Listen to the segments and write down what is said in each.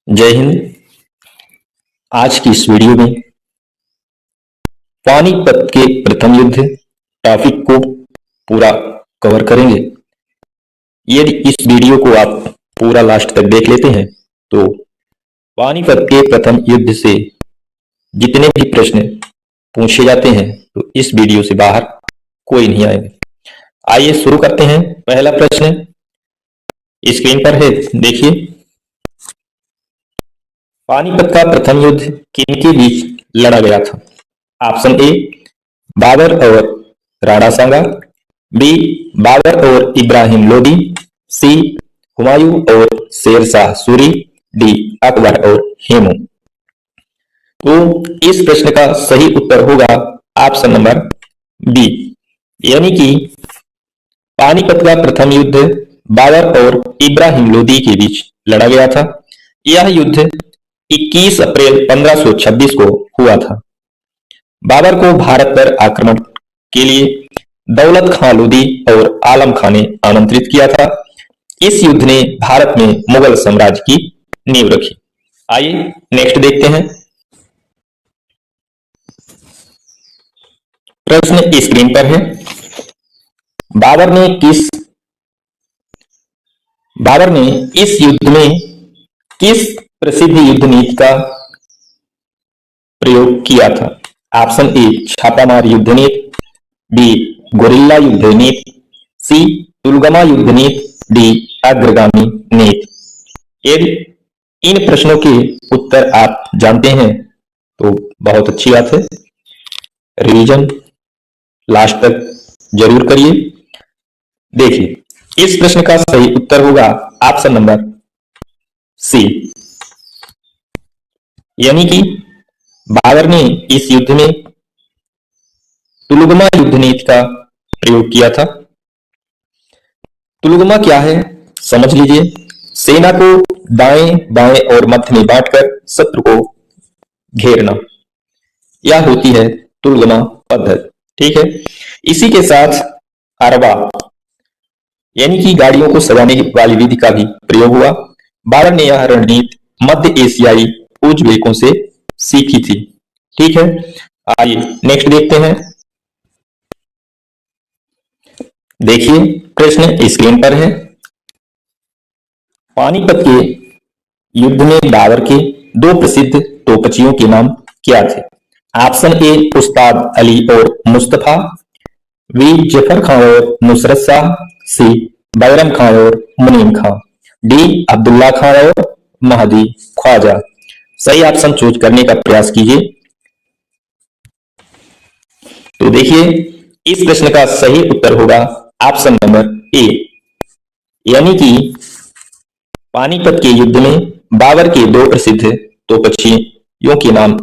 जय हिंद। आज की इस वीडियो में पानीपत के प्रथम युद्ध टॉपिक को पूरा कवर करेंगे। यदि इस वीडियो को आप पूरा लास्ट तक देख लेते हैं तो पानीपत के प्रथम युद्ध से जितने भी प्रश्न पूछे जाते हैं तो इस वीडियो से बाहर कोई नहीं आएगा। आइए शुरू करते हैं। पहला प्रश्न स्क्रीन पर है, देखिए। पानीपत का प्रथम युद्ध किनके बीच लड़ा गया था? ऑप्शन ए बाबर और राणा सांगा, बी बाबर और इब्राहिम लोदी, सी हुमायूं और शेरशाह सूरी, डी अकबर और हेमू। तो इस प्रश्न का सही उत्तर होगा ऑप्शन नंबर बी, यानी कि पानीपत का प्रथम युद्ध बाबर और इब्राहिम लोदी के बीच लड़ा गया था। यह युद्ध 21 अप्रैल 1526 को हुआ था। बाबर को भारत पर आक्रमण के लिए दौलत खां लोदी और आलम खां ने आमंत्रित किया था। इस युद्ध ने भारत में मुगल साम्राज्य की नींव रखी। आइए नेक्स्ट देखते हैं। प्रश्न स्क्रीन पर है, बाबर ने इस युद्ध में किस प्रसिद्ध युद्ध नीति का प्रयोग किया था? ऑप्शन ए छापामार युद्ध नीति, बी गोरिल्ला युद्ध नीति, सी तुलगमा युद्ध नीति, डी अग्रगामी नीति। यदि इन प्रश्नों के उत्तर आप जानते हैं तो बहुत अच्छी बात है। रिवीजन लास्ट तक जरूर करिए। देखिए, इस प्रश्न का सही उत्तर होगा ऑप्शन नंबर सी, यानी कि बाबर ने इस युद्ध में तुलगमा युद्ध नीति का प्रयोग किया था। तुलगमा क्या है समझ लीजिए। सेना को दाएं बाएं और मध्य में बांटकर शत्रु को घेरना, यह होती है तुलगमा पद्धति। ठीक है। इसी के साथ अरबा यानी कि गाड़ियों को सजाने वाली विधि का भी प्रयोग हुआ। बाबर ने यह रणनीति मध्य एशियाई उज़्बेकों से सीखी थी। ठीक है। आइए नेक्स्ट देखते हैं। देखिए, प्रश्न स्क्रीन पर है, पानीपत के युद्ध में बाबर के दो प्रसिद्ध तोपचियों के नाम क्या थे? ऑप्शन ए उस्ताद अली और मुस्तफा, बी जफर खां और नुसरत शाह, सी बैरम खां और मुनीम खां, डी अब्दुल्ला खां और महदी ख्वाजा। सही ऑप्शन चूज करने का प्रयास कीजिए। तो देखिए, इस प्रश्न का सही उत्तर होगा ऑप्शन नंबर ए, यानी कि पानीपत के युद्ध में बाबर के दो प्रसिद्ध तोपचियों के नाम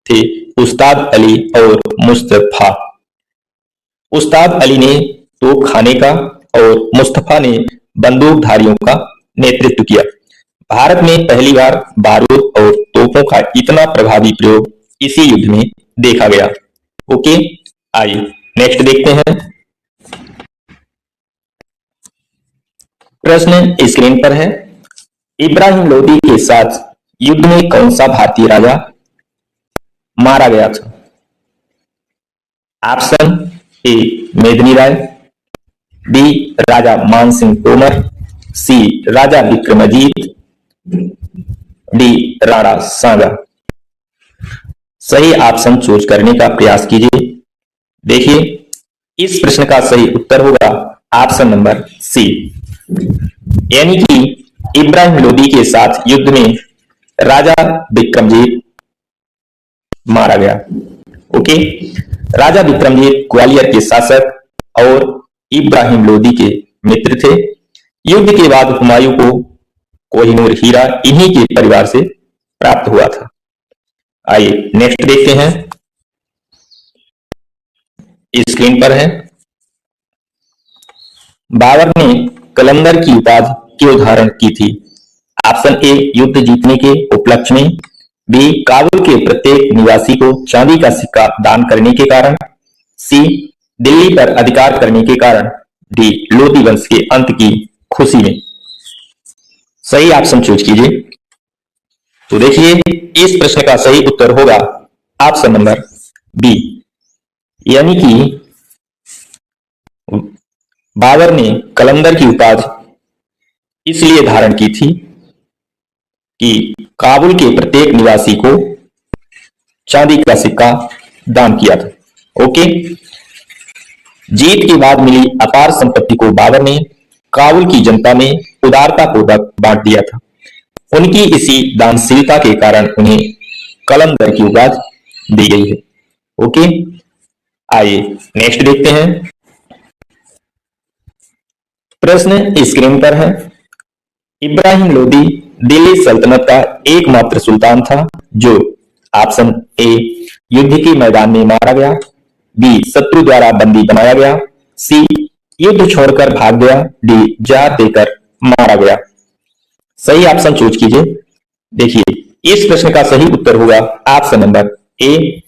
थे उस्ताद अली और मुस्तफा। उस्ताद अली ने तोप खाने का और मुस्तफा ने बंदूकधारियों का नेतृत्व किया। भारत में पहली बार बारूद और तोपों का इतना प्रभावी प्रयोग इसी युद्ध में देखा गया। ओके, आइए नेक्स्ट देखते हैं। प्रश्न स्क्रीन पर है, इब्राहिम लोदी के साथ युद्ध में कौन सा भारतीय राजा मारा गया था? ऑप्शन ए मेदिनी राय, बी राजा मानसिंह तोमर, सी राजा विक्रमाजीत, डी राणा सांगा। सही ऑप्शन चूज करने का प्रयास कीजिए। देखिए, इस प्रश्न का सही उत्तर होगा ऑप्शन नंबर सी, यानी कि इब्राहिम लोदी के साथ युद्ध में राजा विक्रमजीत मारा गया। ओके, राजा विक्रमजीत ग्वालियर के शासक और इब्राहिम लोदी के मित्र थे। युद्ध के बाद हुमायूं को कोहिनूर हीरा इन्हीं के परिवार से प्राप्त हुआ था। आइए नेक्स्ट देखते हैं। स्क्रीन पर है, बाबर ने कलंदर की उपाधि क्यों धारण की थी? ऑप्शन ए युद्ध जीतने के उपलक्ष्य में, बी काबुल के प्रत्येक निवासी को चांदी का सिक्का दान करने के कारण, सी दिल्ली पर अधिकार करने के कारण, डी लोदी वंश के अंत की खुशी में। सही ऑप्शन चूज कीजिए। तो देखिए, इस प्रश्न का सही उत्तर होगा ऑप्शन नंबर बी, यानी कि बाबर ने कलंदर की उपाधि इसलिए धारण की थी कि काबुल के प्रत्येक निवासी को चांदी का सिक्का दान किया था। ओके, जीत के बाद मिली अपार संपत्ति को बाबर ने काबुल की जनता में उदारता पूर्वक बांट दिया था। उनकी इसी दानशीलता के कारण उन्हें कलंदर की उपाधि दी गई है। ओके, आइए नेक्स्ट देखते हैं। प्रश्न स्क्रीन पर है। इब्राहिम लोदी दिल्ली सल्तनत का एकमात्र सुल्तान था जो ऑप्शन ए युद्ध के मैदान में मारा गया, बी शत्रु द्वारा बंदी बनाया गया, सी युद्ध छोड़कर भाग गया, डी जार देकर मारा गया। सही ऑप्शन चूज कीजिए। देखिए, इस प्रश्न का सही उत्तर होगा ऑप्शन नंबर ए,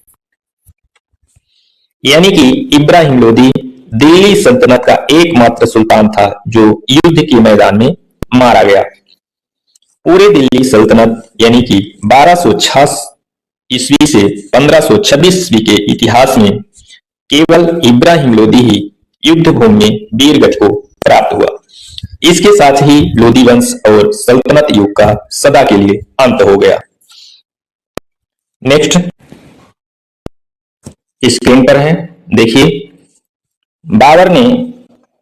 यानी कि इब्राहिम लोदी दिल्ली सल्तनत का एकमात्र सुल्तान था जो युद्ध के मैदान में मारा गया। पूरे दिल्ली सल्तनत यानी कि 1206 ईस्वी से 1526 ईस्वी के इतिहास में केवल इब्राहिम लोदी ही युद्ध भूमि में वीर गति को प्राप्त हुआ। इसके साथ ही लोदी वंश और सल्तनत युग का सदा के लिए अंत हो गया। नेक्स्ट स्क्रीन पर है, देखिए, बाबर ने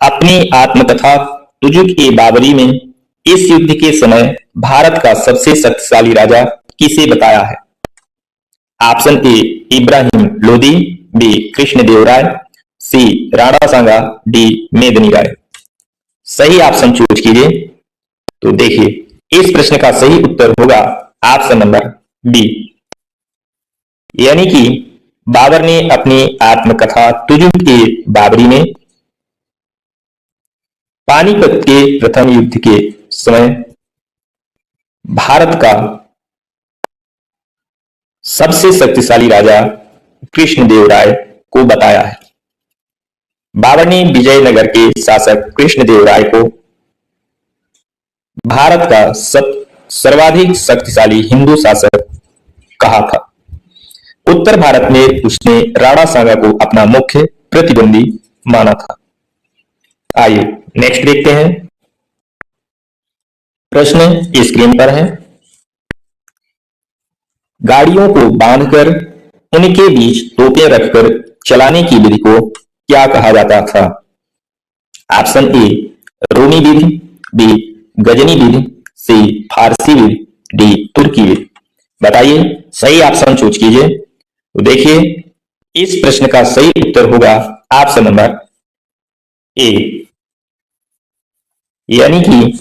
अपनी आत्मकथा तुजुक-ए-बाबरी में इस युद्ध के समय भारत का सबसे शक्तिशाली राजा किसे बताया है? Option A Ibrahim Lodi, B Krishnadevaraya, C Rana Sanga, D Medini Rai. सही ऑप्शन चूज कीजिए। तो देखिए, इस प्रश्न का सही उत्तर होगा ऑप्शन नंबर बी, यानी कि बाबर ने अपनी आत्मकथा तुजुक-ए-बाबरी में पानीपत के प्रथम युद्ध के समय भारत का सबसे शक्तिशाली राजा कृष्णदेवराय को बताया है। बाबर ने विजयनगर के शासक कृष्णदेवराय को भारत का सर्वाधिक शक्तिशाली हिंदू शासक कहा था। उत्तर भारत में उसने राणा सांगा को अपना मुख्य प्रतिद्वंदी माना था। आइए नेक्स्ट देखते हैं। प्रश्न स्क्रीन पर है। गाड़ियों को बांधकर उनके बीच तोपें रखकर चलाने की विधि को क्या कहा जाता था? ऑप्शन ए रोमी विधि, बी गजनी विधि, सी फारसी विधि, डी तुर्की विधि। बताइए, सही ऑप्शन चूज कीजिए। तो देखिए, इस प्रश्न का सही उत्तर होगा ऑप्शन नंबर ए, यानी कि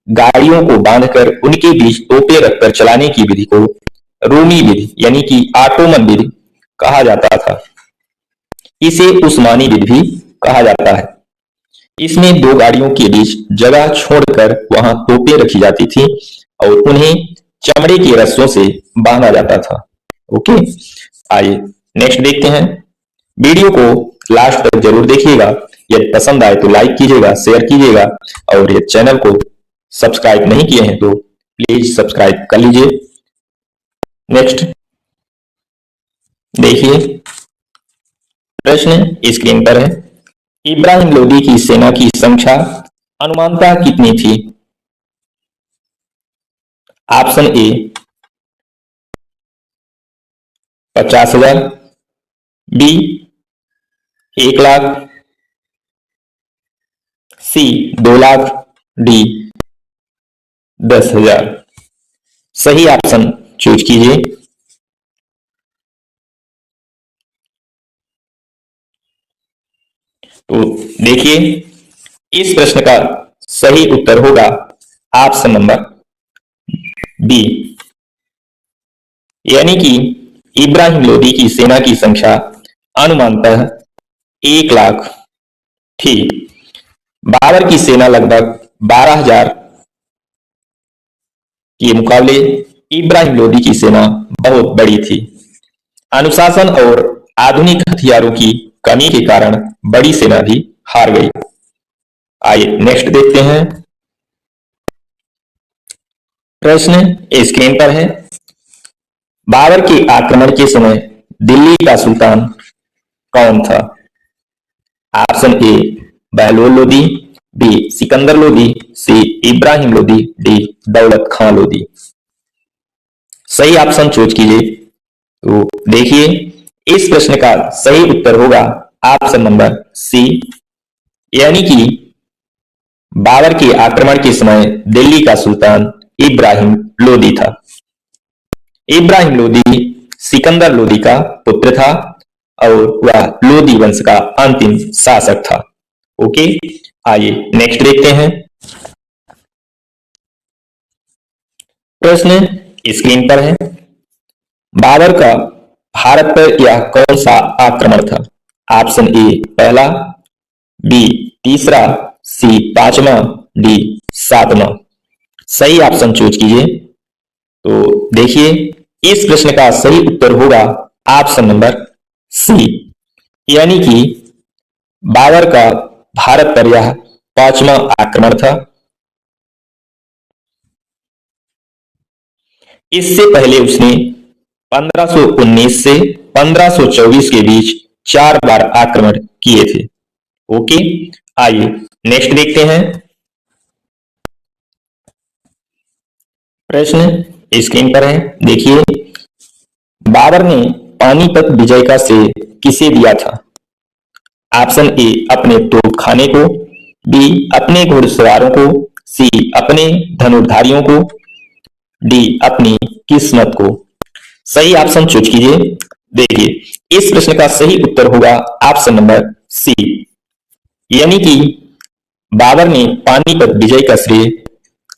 गाड़ियों को बांधकर उनके बीच तोपें रखकर चलाने की विधि को रोमी विधि यानी कि ऑटोमन विधि कहा जाता था। इसे उस्मानी विधि भी कहा जाता है। इसमें दो गाड़ियों के बीच जगह छोड़कर वहां तोपें रखी जाती थी और उन्हें चमड़े के रस्सों से बांधा जाता था। ओके, आइए नेक्स्ट देखते हैं। वीडियो को लास्ट तक जरूर देखिएगा। यदि पसंद आए तो लाइक कीजिएगा, शेयर कीजिएगा और ये चैनल को सब्सक्राइब नहीं किए हैं तो प्लीज सब्सक्राइब कर लीजिए। नेक्स्ट देखिए, प्रश्न स्क्रीन पर है। इब्राहिम लोदी की सेना की संख्या अनुमानतः कितनी थी? Option A 50,000, B 1,00,000, C 2,00,000, D 10,000। सही ऑप्शन चूज कीजिए। तो देखिए, इस प्रश्न का सही उत्तर होगा ऑप्शन नंबर बी, यानी कि इब्राहिम लोदी की सेना की संख्या अनुमानतः 1,00,000 थी। बाबर की सेना लगभग 12,000 के मुकाबले इब्राहिम लोदी की सेना बहुत बड़ी थी। अनुशासन और आधुनिक हथियारों की कमी के कारण बड़ी सेना भी हार गई। आइए नेक्स्ट देखते हैं। प्रश्न स्क्रीन पर है। बाबर के आक्रमण के समय दिल्ली का सुल्तान कौन था? Option A Bahlol Lodi, B Sikandar Lodi, C Ibrahim Lodi, D Daulat Khan Lodi. सही ऑप्शन चूज कीजिए। तो देखिए, इस प्रश्न का सही उत्तर होगा ऑप्शन नंबर सी, यानी कि बाबर के आक्रमण के समय दिल्ली का सुल्तान इब्राहिम लोदी था। इब्राहिम लोदी सिकंदर लोदी का पुत्र था और वह लोदी वंश का अंतिम शासक था। ओके, आइए नेक्स्ट देखते हैं। प्रश्न स्क्रीन पर है। बाबर का भारत पर यह कौन सा आक्रमण था? ऑप्शन ए पहला, बी तीसरा, सी पांचवा, डी सातवां। सही ऑप्शन चूज कीजिए। तो देखिए, इस प्रश्न का सही उत्तर होगा ऑप्शन नंबर सी, यानी कि बाबर का भारत पर यह पांचवा आक्रमण था। इससे पहले उसने 1519 से 1524 के बीच 4 बार आक्रमण किए थे। ओके, आइए नेक्स्ट देखते हैं। प्रश्न स्क्रीन पर है, देखिए। बाबर ने पानीपत विजय का श्रेय किसे दिया था? ऑप्शन ए अपने तोपखाने को, बी अपने घुड़सवारों को, सी अपने धनुर्धारियों को, डी अपनी किस्मत को। सही ऑप्शन चूज कीजिए। देखिए, इस प्रश्न का सही उत्तर होगा ऑप्शन नंबर सी, यानी कि बाबर ने पानीपत विजय का श्रेय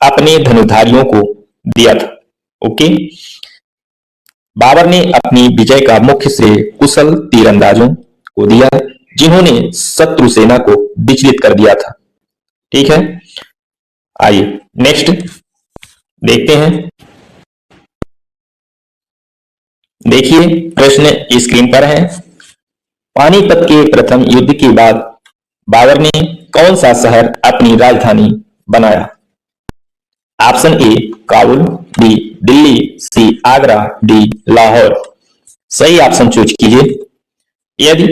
अपने धनुर्धारियों को दिया था। ओके, बाबर ने अपनी विजय का मुख्य श्रेय कुशल तीरंदाजों को दिया, जिन्होंने शत्रु सेना को विचलित कर दिया था। ठीक है, आइए नेक्स्ट देखते हैं। देखिए, प्रश्न स्क्रीन पर है। पानीपत के प्रथम युद्ध के बाद बाबर ने कौन सा शहर अपनी राजधानी बनाया? Option A Kabul, B Delhi, C Agra, D Lahore. सही ऑप्शन चूज कीजिए। यदि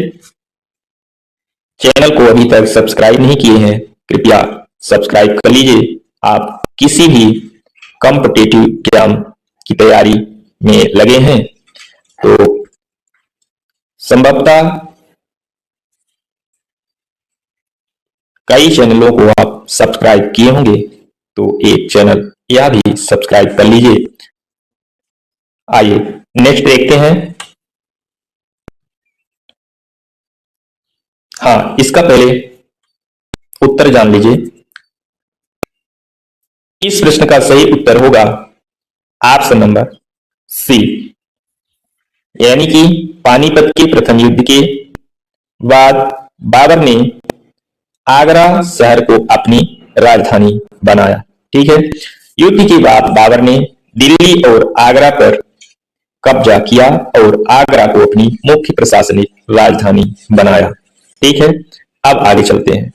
चैनल को अभी तक सब्सक्राइब नहीं किए हैं, कृपया सब्सक्राइब कर लीजिए। आप किसी भी कॉम्पिटिटिव एग्जाम की तैयारी में लगे हैं तो संभवतः कई चैनलों को आप सब्सक्राइब किए होंगे, तो एक चैनल यह भी सब्सक्राइब कर लीजिए। आइए नेक्स्ट देखते हैं। हाँ, इसका पहले उत्तर जान लीजिए। इस प्रश्न का सही उत्तर होगा ऑप्शन नंबर सी, यानी कि पानीपत के प्रथम युद्ध के बाद बाबर ने आगरा शहर को अपनी राजधानी बनाया। ठीक है, युद्ध के बाद बाबर ने दिल्ली और आगरा पर कब्जा किया और आगरा को अपनी मुख्य प्रशासनिक राजधानी बनाया। ठीक है, अब आगे चलते हैं।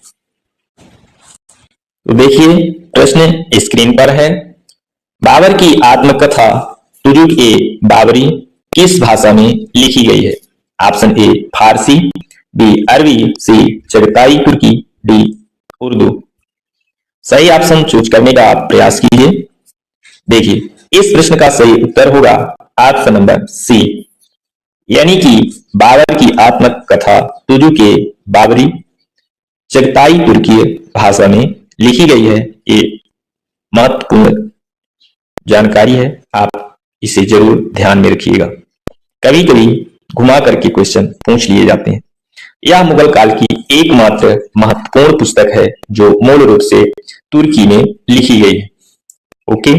तो देखिए, प्रश्न स्क्रीन पर है। बाबर की आत्मकथा तुजुक ए बाबरी किस भाषा में लिखी गई है? ऑप्शन ए फारसी, बी अरबी, सी चगताई तुर्की, डी उर्दू। सही ऑप्शन चूज करने का प्रयास कीजिए। देखिए, इस प्रश्न का सही उत्तर होगा ऑप्शन नंबर सी, यानी कि बाबर की आत्मकथा तुजुक ए बाबरी चगताई तुर्की भाषा में लिखी गई है। ये महत्वपूर्ण जानकारी है, आप इसे जरूर ध्यान में रखिएगा। कभी कभी घुमा करके क्वेश्चन पूछ लिए जाते हैं। यह मुगल काल की एकमात्र महत्वपूर्ण पुस्तक है जो मूल रूप से तुर्की में लिखी गई है। ओके,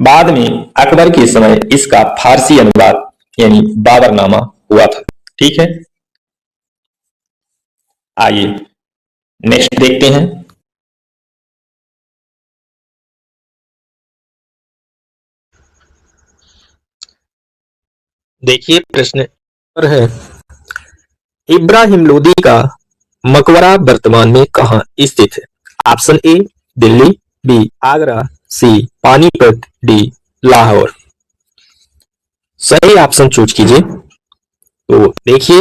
बाद में अकबर के समय इसका फारसी अनुवाद यानी बाबरनामा हुआ था। ठीक है, आइए नेक्स्ट देखते हैं। देखिए, प्रश्न पर है। इब्राहिम लोदी का मकबरा वर्तमान में कहां स्थित है? Option A Delhi, B Agra, C Panipat, D Lahore. सही ऑप्शन चूज कीजिए। तो देखिए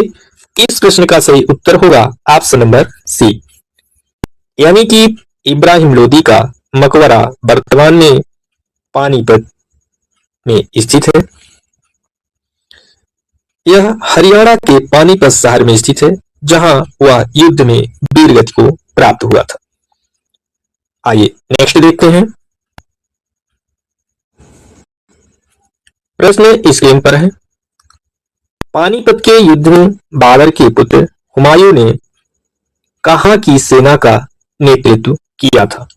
इस प्रश्न का सही उत्तर होगा ऑप्शन नंबर सी, यानी कि इब्राहिम लोदी का मकबरा वर्तमान में पानीपत में स्थित है। यह हरियाणा के पानीपत शहर में स्थित है, जहां वह युद्ध में वीरगति को प्राप्त हुआ था। आइए नेक्स्ट देखते हैं। प्रश्न स्क्रीन पर है। पानीपत के युद्ध में बाबर के पुत्र हुमायूं ने कहां की सेना का नेतृत्व किया था?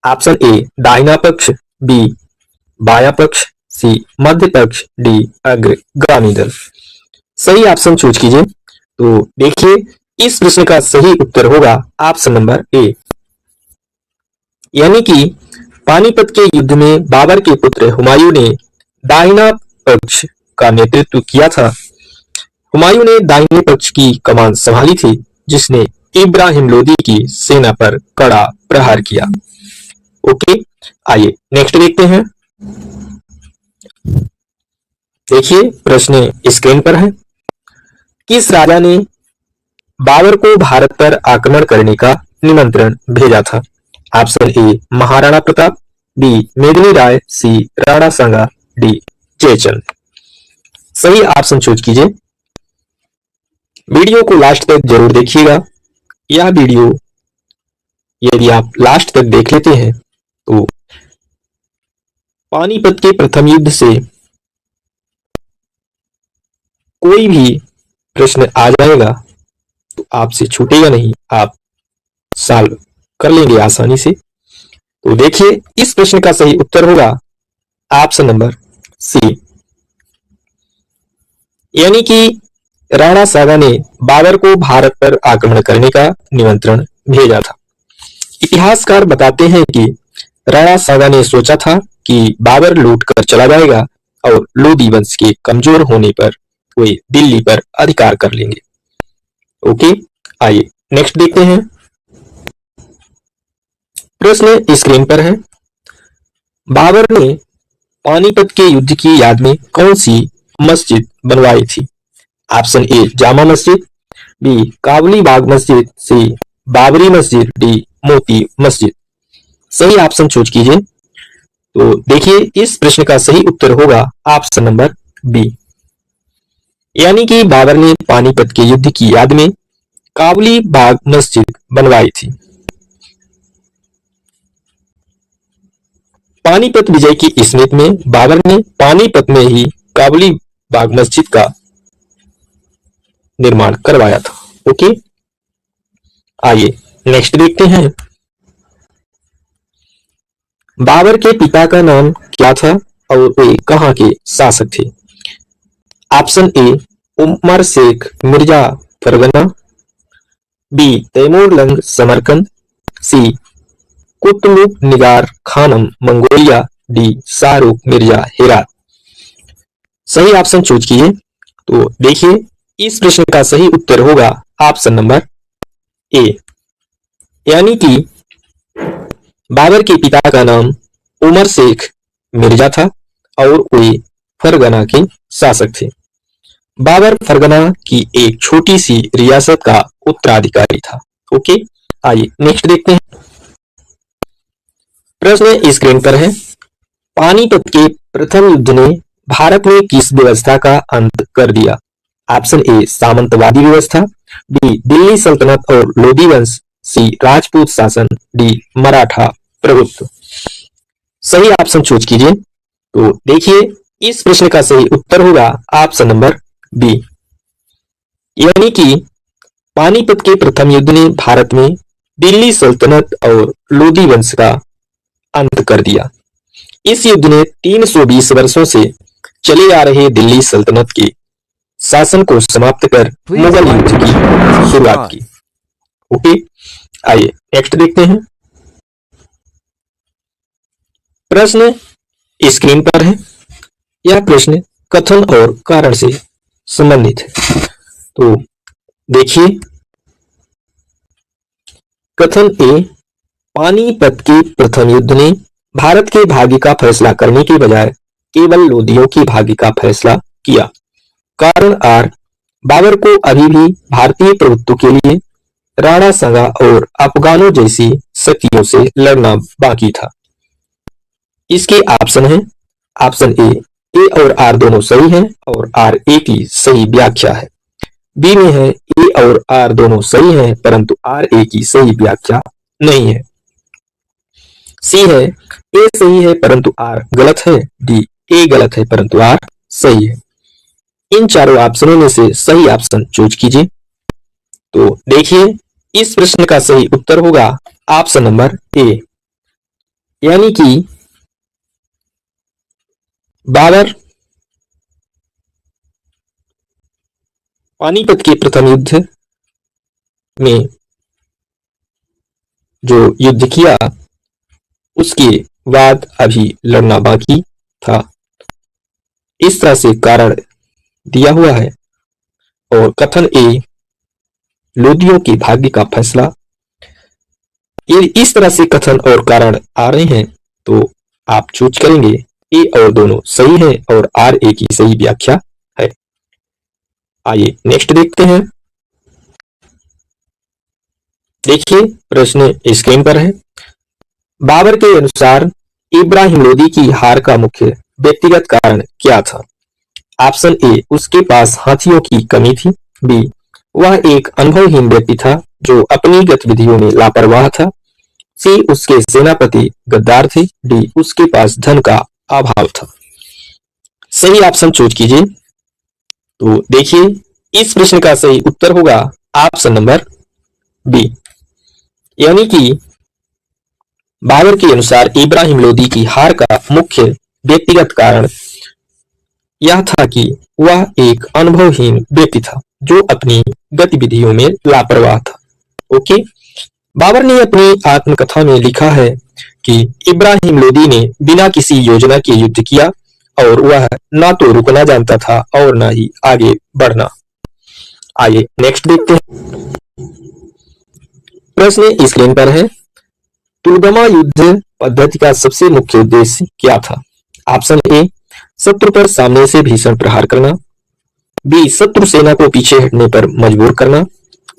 ऑप्शन ए दाहिना पक्ष, बी बायां पक्ष, सी मध्य पक्ष, डी अग्रगामी दल। सही ऑप्शन चूज कीजिए। तो देखिए इस प्रश्न का सही उत्तर होगा ऑप्शन नंबर ए, यानी कि पानीपत के युद्ध में बाबर के पुत्र हुमायूं ने दाहिना पक्ष का नेतृत्व किया था। हुमायूं ने दाहिने पक्ष की कमान संभाली थी, जिसने इब्राहिम लोदी की सेना पर कड़ा प्रहार किया। ओके, आइए नेक्स्ट देखते हैं। देखिए प्रश्न स्क्रीन पर है। किस राजा ने बाबर को भारत पर आक्रमण करने का निमंत्रण भेजा था? Option A Maharana Pratap, B Medini Rai, C Rana Sanga, D Jaichand. सही ऑप्शन चूज कीजिए। वीडियो को लास्ट तक जरूर देखिएगा। यह वीडियो यदि आप लास्ट तक देख लेते हैं तो पानीपत के प्रथम युद्ध से कोई भी प्रश्न आ जाएगा तो आपसे छूटेगा नहीं, आप सॉल्व कर लेंगे आसानी से। तो देखिए इस प्रश्न का सही उत्तर होगा ऑप्शन नंबर सी, यानी कि राणा सांगा ने बाबर को भारत पर आक्रमण करने का निमंत्रण भेजा था। इतिहासकार बताते हैं कि राणा सांगा ने सोचा था कि बाबर लूट कर चला जाएगा और लोदी वंश के कमजोर होने पर वे दिल्ली पर अधिकार कर लेंगे। ओके, आइए नेक्स्ट देखते हैं। प्रश्न स्क्रीन पर है। बाबर ने पानीपत के युद्ध की याद में कौन सी मस्जिद बनवाई थी? ऑप्शन ए जामा मस्जिद, बी काबुली बाग मस्जिद, सी बाबरी मस्जिद, डी मोती मस्जिद। सही ऑप्शन चूज कीजिए। तो देखिए इस प्रश्न का सही उत्तर होगा ऑप्शन नंबर बी, यानी कि बाबर ने पानीपत के युद्ध की याद में काबुली बाग मस्जिद बनवाई थी। पानीपत विजय की स्मृति में बाबर ने पानीपत में ही काबुली बाग मस्जिद का निर्माण करवाया था। ओके, आइए नेक्स्ट देखते हैं। बाबर के पिता का नाम क्या था और वे कहां के शासक थे? Option A Umar Shaikh Mirza Fergana, B Timur Lang Samarkand, C Qutub Nigar Khanum Mongolia, D Shahrukh Mirza Herat. सही ऑप्शन चूज कीजिए। तो देखिए इस प्रश्न का सही उत्तर होगा ऑप्शन नंबर ए, यानी कि बाबर के पिता का नाम उमर शेख मिर्जा था और वे फरगना के शासक थे। बाबर फरगना की एक छोटी सी रियासत का उत्तराधिकारी था। ओके, आइए नेक्स्ट देखते हैं। प्रश्न स्क्रीन पर है। पानीपत के प्रथम युद्ध ने भारत में किस व्यवस्था का अंत कर दिया? ऑप्शन ए सामंतवादी व्यवस्था, बी दिल्ली सल्तनत और लोदी वंश, सी राजपूत शासन, डी मराठा प्रभुत्व। सही ऑप्शन चूज कीजिए। तो देखिए इस प्रश्न का सही उत्तर होगा ऑप्शन नंबर बी, यानी कि पानीपत के प्रथम युद्ध ने भारत में दिल्ली सल्तनत और लोदी वंश का अंत कर दिया। इस युद्ध ने 320 वर्षों से चले आ रहे दिल्ली सल्तनत के शासन को समाप्त कर मुगल युद्ध की शुरुआत की। ओके, आइए नेक्स्ट देखते हैं। प्रश्न स्क्रीन पर है। यह प्रश्न कथन और कारण से संबंधित है। तो देखिए कथन ए, पानीपत के प्रथम युद्ध ने भारत के भाग्य का फैसला करने के बजाय केवल लोदियों के भाग्य का फैसला किया। कारण आर, बाबर को अभी भी भारतीय प्रभुत्व के लिए राणा संगा और अफगानों जैसी शक्तियों से लड़ना बाकी था। इसके ऑप्शन है, ऑप्शन ए और आर दोनों सही हैं और आर ए की सही व्याख्या है। बी में है ए और आर दोनों सही हैं परंतु आर ए की सही व्याख्या नहीं है। सी है, ए सही है परंतु आर गलत है। डी, ए गलत है परंतु आर सही है। इन चारों ऑप्शनों में से सही ऑप्शन चूज कीजिए। तो देखिए, इस प्रश्न का सही उत्तर होगा ऑप्शन नंबर ए, यानी कि बाबर पानीपत के प्रथम युद्ध में जो युद्ध किया उसके बाद अभी लड़ना बाकी था। इस तरह से कारण दिया हुआ है और कथन ए, लोदियों के भाग्य का फैसला। ये इस तरह से कथन और कारण आ रहे हैं तो आप चूज करेंगे ए और दोनों सही है और आर ए की सही व्याख्या है। आइए नेक्स्ट देखते हैं। देखिए, प्रश्न स्क्रीन पर है। बाबर के अनुसार इब्राहिम लोदी की हार का मुख्य व्यक्तिगत कारण क्या था? ऑप्शन ए, उसके पास हाथियों की कमी थी। बी, वह एक अनुभवहीन व्यक्ति था जो अपनी गतिविधियों में लापरवाह था। सी, उसके सेनापति गद्दार थे। डी, उसके पास धन का अभाव था। सही ऑप्शन चूज कीजिए। तो देखिए, इस प्रश्न का सही उत्तर होगा ऑप्शन नंबर बी, यानी कि बाबर के अनुसार इब्राहिम लोदी की हार का मुख्य व्यक्तिगत कारण यह था कि वह एक अनुभवहीन व्यक्ति था जो अपनी गतिविधियों में लापरवाह था। ओके, बाबर ने अपनी आत्मकथा में लिखा है कि इब्राहिम लोदी ने बिना किसी योजना के युद्ध किया और वह ना तो रुकना जानता था और ना ही आगे बढ़ना। आइए नेक्स्ट देखते हैं। प्रश्न स्क्रीन पर है। तुलगमा युद्ध पद्धति का सबसे मुख्य उद्देश्य क्या था? ऑप्शन ए, शत्रु पर सामने से भीषण प्रहार करना। बी, शत्रु सेना को पीछे हटने पर मजबूर करना।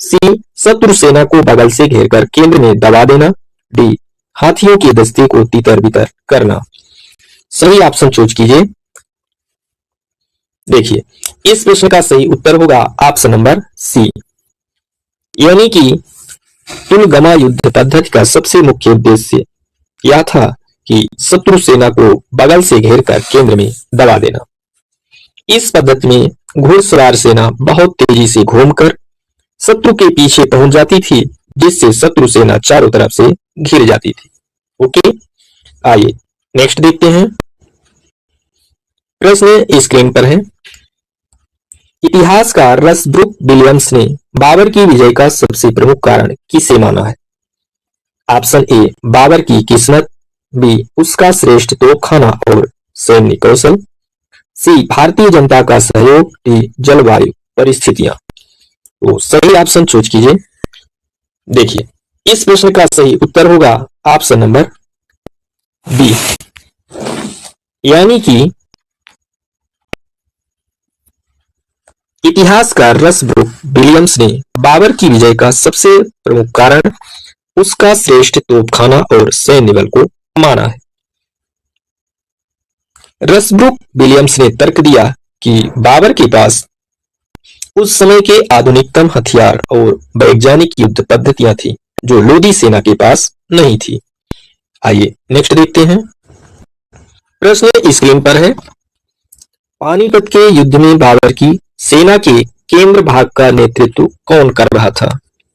सी, शत्रु सेना को बगल से घेरकर केंद्र में दबा देना। डी, हाथियों के दस्ते को तितर बितर करना। सही ऑप्शन चूज कीजिए। देखिए, इस प्रश्न का सही उत्तर होगा ऑप्शन नंबर सी, यानी कि तुलगमा युद्ध पद्धति का सबसे मुख्य उद्देश्य यह था कि शत्रु सेना को बगल से घेरकर केंद्र में दबा देना। इस पद्धति में घुड़सवार सेना बहुत तेजी से घूमकर शत्रु के पीछे पहुंच जाती थी जिससे शत्रु सेना चारों तरफ से घिर जाती थी। ओके, आइए नेक्स्ट देखते हैं। प्रश्न स्क्रीन पर है। इतिहासकार रसब्रुक विलियम्स ने बाबर की विजय का सबसे प्रमुख कारण किसे माना है? ऑप्शन ए, बाबर की किस्मत। बी, उसका श्रेष्ठ तोपखाना और सैन्य कौशल। सी, भारतीय जनता का सहयोग। डी, जलवायु परिस्थितियां। तो सही ऑप्शन चूज कीजिए। देखिए, इस प्रश्न का सही उत्तर होगा ऑप्शन नंबर बी, यानी कि इतिहासकार रसब्रुक विलियम्स ने बाबर की विजय का सबसे प्रमुख कारण उसका श्रेष्ठ तोपखाना और सैन्य बल को माना है। रसब्रुक विलियम्स ने तर्क दिया कि बाबर के पास उस समय के आधुनिकतम हथियार और वैज्ञानिक युद्ध पद्धतियां थी जो लोदी सेना के पास नहीं थी। आइए नेक्स्ट देखते हैं। प्रश्न स्क्रीन पर है। पानीपत के युद्ध में बाबर की सेना के केंद्र भाग का नेतृत्व कौन कर रहा था?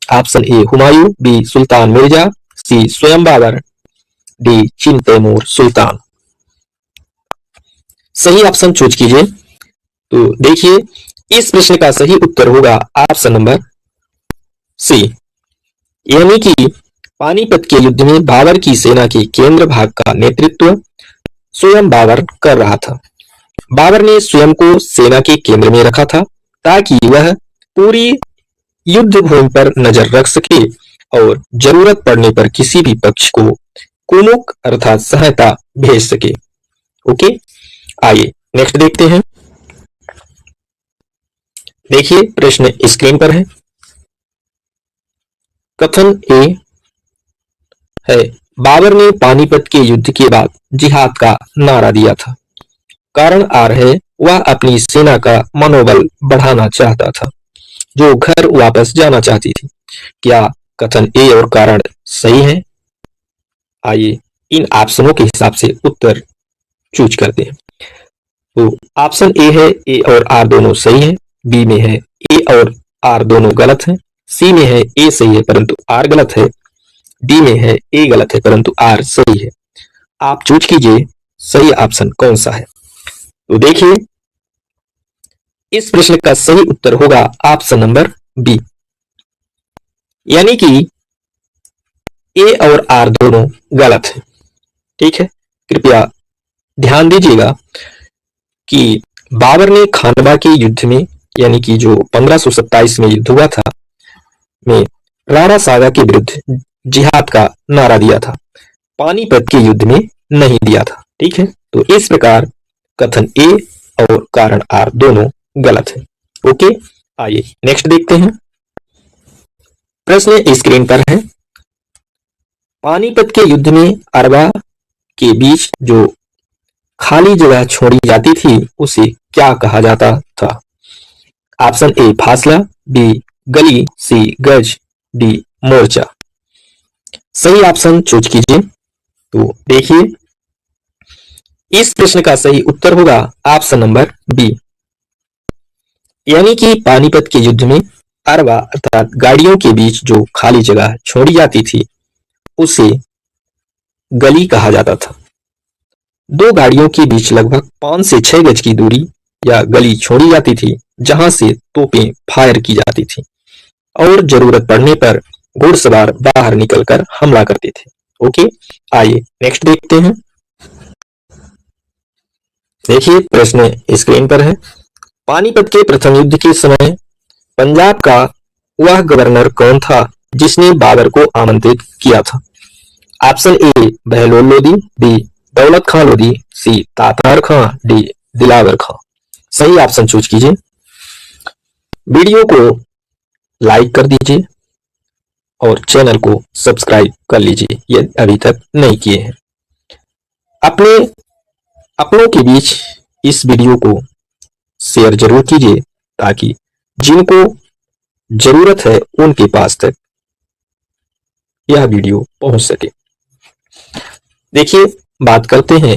ऑप्शन ए, हुमायूं। बी, सुल्तान मिर्जा। सी, स्वयं बाबर। डी, चिन तैमूर सुल्तान। सही ऑप्शन चूज कीजिए। तो देखिए, इस प्रश्न का सही उत्तर होगा ऑप्शन नंबर सी, यानी कि पानीपत के युद्ध में बाबर की सेना के केंद्र भाग का नेतृत्व स्वयं बाबर कर रहा था। बाबर ने स्वयं को सेना के केंद्र में रखा था ताकि वह पूरी युद्ध भूमि पर नजर रख सके और जरूरत पड़ने पर किसी भी पक्ष को कुमुक अर्थात सहायता भेज सके। ओके, आइए नेक्स्ट देखते हैं। देखिए प्रश्न स्क्रीन पर है। कथन ए है, बाबर ने पानीपत के युद्ध के बाद जिहाद का नारा दिया था। कारण आर है, वह अपनी सेना का मनोबल बढ़ाना चाहता था जो घर वापस जाना चाहती थी। क्या कथन ए और कारण सही है? आइए इन ऑप्शनों के हिसाब से उत्तर चूज करते हैं। तो ऑप्शन ए है ए और आर दोनों सही है, बी में है ए और आर दोनों गलत है, सी में है ए सही है परंतु आर गलत है, डी में है ए गलत है परंतु आर सही है। आप चूज कीजिए सही ऑप्शन कौन सा है। तो देखिए इस प्रश्न का सही उत्तर होगा ऑप्शन नंबर बी, यानी कि ए और आर दोनों गलत है। ठीक है, कृपया ध्यान दीजिएगा कि बाबर ने खानवा के युद्ध में, यानी कि जो 1527 में युद्ध हुआ था, में राणा सागा के विरुद्ध जिहाद का नारा दिया था, पानीपत के युद्ध में नहीं दिया था। ठीक है, तो इस प्रकार कथन ए और कारण आर दोनों गलत है। ओके, आइए नेक्स्ट देखते हैं। प्रश्न स्क्रीन पर है, पानीपत के युद्ध में अरबा के बीच जो खाली जगह छोड़ी जाती थी उसे क्या कहा जाता था? ऑप्शन ए फासला, बी गली, सी गज, डी मोर्चा। सही ऑप्शन चूज कीजिए। तो देखिए इस प्रश्न का सही उत्तर होगा ऑप्शन नंबर बी, यानी कि पानीपत के युद्ध में अरबा अर्थात गाड़ियों के बीच जो खाली जगह छोड़ी जाती थी उसे गली कहा जाता था। दो गाड़ियों के बीच लगभग 5 से 6 गज की दूरी या गली छोड़ी जाती थी जहां से तोपें फायर की जाती थी और जरूरत पड़ने पर घुड़सवार बाहर निकलकर हमला करते थे। ओके, आइए नेक्स्ट देखते हैं। देखिए प्रश्न स्क्रीन पर है, पानीपत के प्रथम युद्ध के समय पंजाब का वह गवर्नर कौन था जिसने बाबर को आमंत्रित किया था? Option A Bahlol Lodi, B Daulat Khan Lodi, C Tatar Khan, D Dilawar Khan. सही ऑप्शन चूज कीजिए। वीडियो को लाइक कर दीजिए और चैनल को सब्सक्राइब कर लीजिए यदि अभी तक नहीं किए हैं। अपनों के बीच इस वीडियो को शेयर जरूर कीजिए ताकि जिनको जरूरत है उनके पास तक यह वीडियो पहुंच सके। देखिए बात करते हैं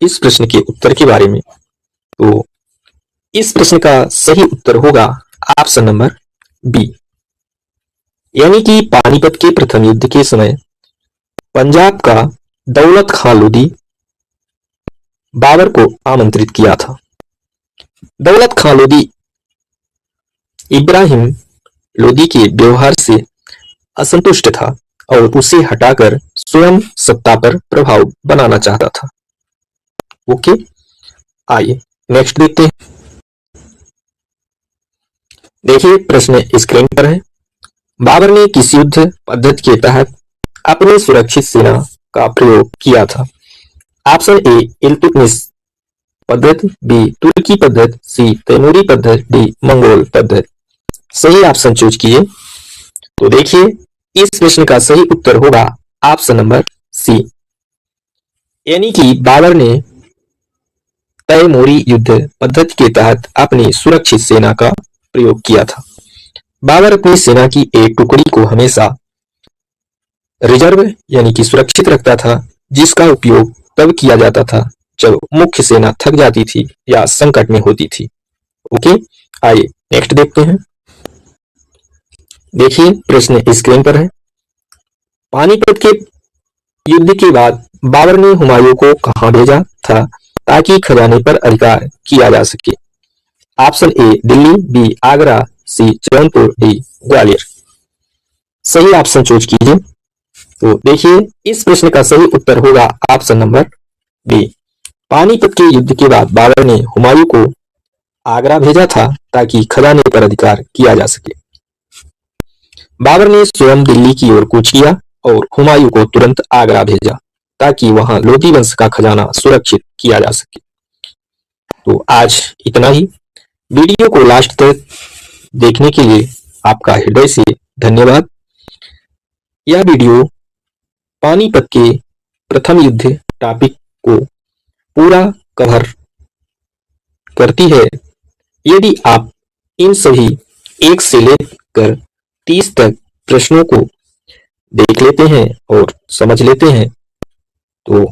इस प्रश्न के उत्तर के बारे में। तो इस प्रश्न का सही उत्तर होगा ऑप्शन नंबर बी, यानी कि पानीपत के प्रथम युद्ध के समय पंजाब का दौलत खां लोदी बाबर को आमंत्रित किया था। दौलत खां लोदी इब्राहिम लोदी के व्यवहार से असंतुष्ट था और उसे हटाकर स्वयं सत्ता पर प्रभाव बनाना चाहता था। ओके, आइए नेक्स्ट देखते हैं। देखिए प्रश्न स्क्रीन पर है, बाबर ने किस युद्ध पद्धति के तहत अपनी सुरक्षित सेना का प्रयोग किया था? ऑप्शन ए इल्तुतमिश पद्धति, बी तुर्की पद्धति, सी तैमूरी पद्धति, डी मंगोल पद्धति। सही ऑप्शन चूज कीजिए। तो देखिए इस प्रश्न का सही उत्तर होगा ऑप्शन नंबर सी, यानी कि बाबर ने तैमूरी युद्ध पद्धति के तहत अपनी सुरक्षित सेना का प्रयोग किया था। बाबर अपनी सेना की एक टुकड़ी को हमेशा रिजर्व यानी कि सुरक्षित रखता था, जिसका उपयोग तब किया जाता था जब मुख्य सेना थक जाती थी या संकट में होती थी। ओके, आइए नेक्स्ट देखते हैं। देखिए प्रश्न स्क्रीन पर है, पानीपत के युद्ध के बाद बाबर ने हुमायूं को कहां भेजा था ताकि खजाने पर अधिकार किया जा सके? Option A Delhi, B Agra, C Jaunpur, D Gwalior. सही ऑप्शन चूज कीजिए। तो देखिए इस प्रश्न का सही उत्तर होगा ऑप्शन नंबर बी, पानीपत के युद्ध के बाद बाबर ने हुमायूं को आगरा भेजा था ताकि खजाने पर अधिकार किया जा सके। बाबर ने स्वयं दिल्ली की ओर कूच किया और हुमायूं को तुरंत आगरा भेजा। ताकि वहां लोधी वंश का खजाना सुरक्षित किया जा सके। तो आज इतना ही। वीडियो को लास्ट तक देखने के लिए आपका हृदय से धन्यवाद। यह वीडियो पानीपत के प्रथम युद्ध टॉपिक को पूरा कवर करती है। यदि आप इन सभी 1 से लेकर 30 तक प्रश्नों को देख लेते हैं और समझ लेते हैं तो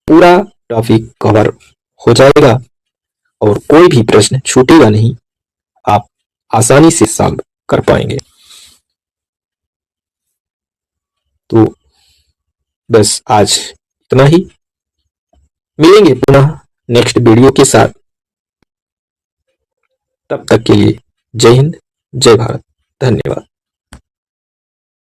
पूरा टॉपिक कवर हो जाएगा और कोई भी प्रश्न छूटेगा नहीं, आप आसानी से सॉल्व कर पाएंगे। तो बस आज इतना ही। मिलेंगे पुनः नेक्स्ट वीडियो के साथ। तब तक के लिए जय हिंद, जय भारत, धन्यवाद।